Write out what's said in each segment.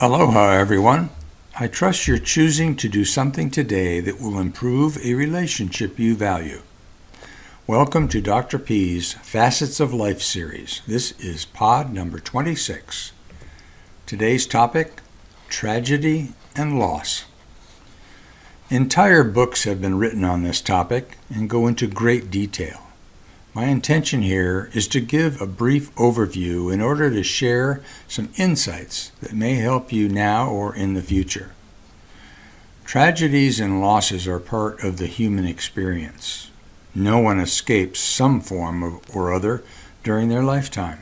Aloha, everyone. I trust you're choosing to do something today that will improve a relationship you value. Welcome to Dr. P's Facets of Life series. This is pod number 26. Today's topic, tragedy and loss. Entire books have been written on this topic and go into great detail. My intention here is to give a brief overview in order to share some insights that may help you now or in the future. Tragedies and losses are part of the human experience. No one escapes some form or other during their lifetime.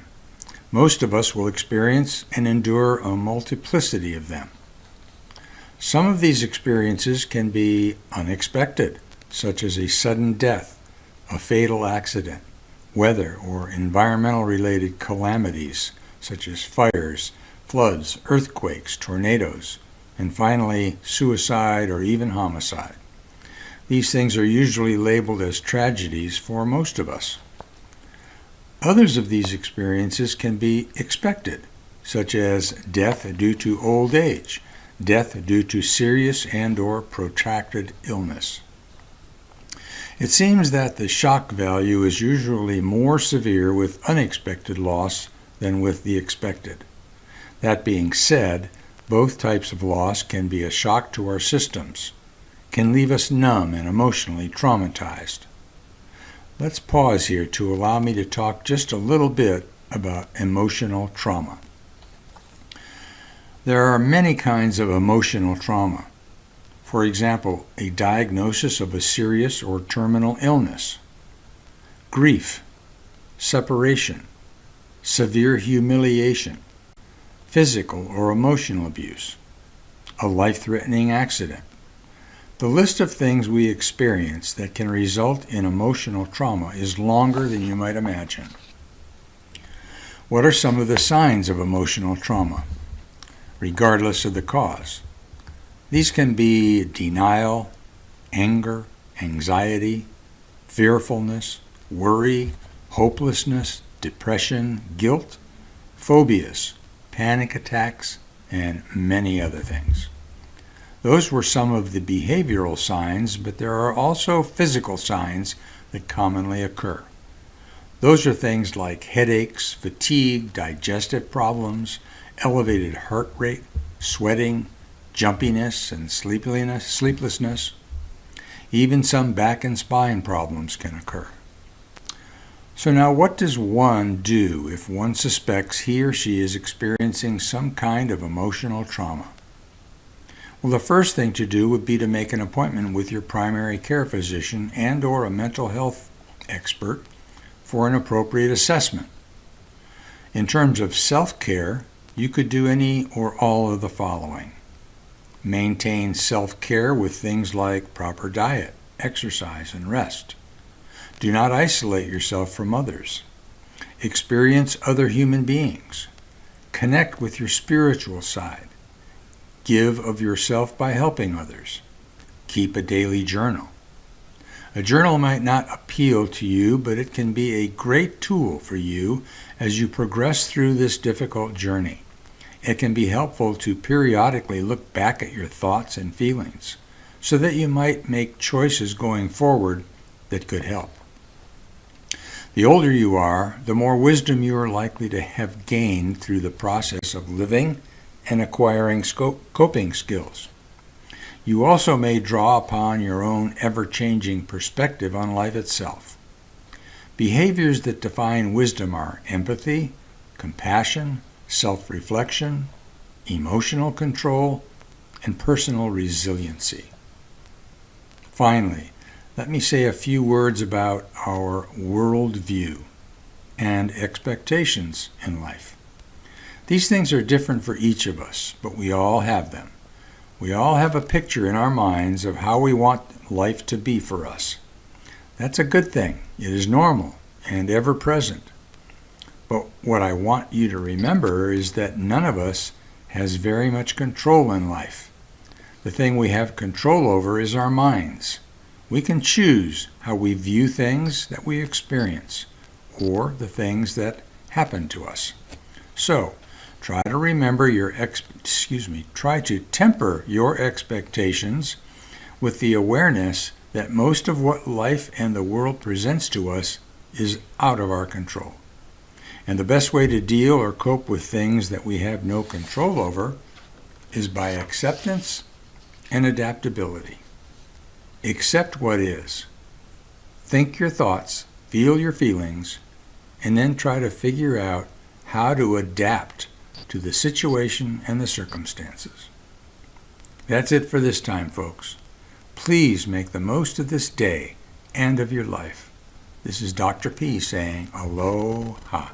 Most of us will experience and endure a multiplicity of them. Some of these experiences can be unexpected, such as a sudden death, a fatal accident, weather or environmental-related calamities such as fires, floods, earthquakes, tornadoes, and finally suicide or even homicide. These things are usually labeled as tragedies for most of us. Others of these experiences can be expected, such as death due to old age, death due to serious and/or protracted illness. It seems that the shock value is usually more severe with unexpected loss than with the expected. That being said, both types of loss can be a shock to our systems, can leave us numb and emotionally traumatized. Let's pause here to allow me to talk just a little bit about emotional trauma. There are many kinds of emotional trauma. For example, a diagnosis of a serious or terminal illness, grief, separation, severe humiliation, physical or emotional abuse, a life-threatening accident. The list of things we experience that can result in emotional trauma is longer than you might imagine. What are some of the signs of emotional trauma, regardless of the cause? These can be denial, anger, anxiety, fearfulness, worry, hopelessness, depression, guilt, phobias, panic attacks, and many other things. Those were some of the behavioral signs, but there are also physical signs that commonly occur. Those are things like headaches, fatigue, digestive problems, elevated heart rate, sweating, jumpiness and sleeplessness. Even some back and spine problems can occur. So now what does one do if one suspects he or she is experiencing some kind of emotional trauma? Well, the first thing to do would be to make an appointment with your primary care physician and/or a mental health expert for an appropriate assessment. In terms of self-care, you could do any or all of the following. Maintain self-care with things like proper diet, exercise, and rest. Do not isolate yourself from others. Experience other human beings. Connect with your spiritual side. Give of yourself by helping others. Keep a daily journal. A journal might not appeal to you, but it can be a great tool for you as you progress through this difficult journey. It can be helpful to periodically look back at your thoughts and feelings so that you might make choices going forward that could help. The older you are, the more wisdom you are likely to have gained through the process of living and acquiring coping skills. You also may draw upon your own ever-changing perspective on life itself. Behaviors that define wisdom are empathy, compassion, self-reflection, emotional control, and personal resiliency. Finally, let me say a few words about our worldview and expectations in life. These things are different for each of us, but we all have them. We all have a picture in our minds of how we want life to be for us. That's a good thing. It is normal and ever present. But what I want you to remember is that none of us has very much control in life. The thing we have control over is our minds. We can choose how we view things that we experience or the things that happen to us. So, Try to temper your expectations with the awareness that most of what life and the world presents to us is out of our control. And the best way to deal or cope with things that we have no control over is by acceptance and adaptability. Accept what is. Think your thoughts, feel your feelings, and then try to figure out how to adapt to the situation and the circumstances. That's it for this time, folks. Please make the most of this day and of your life. This is Dr. P saying aloha.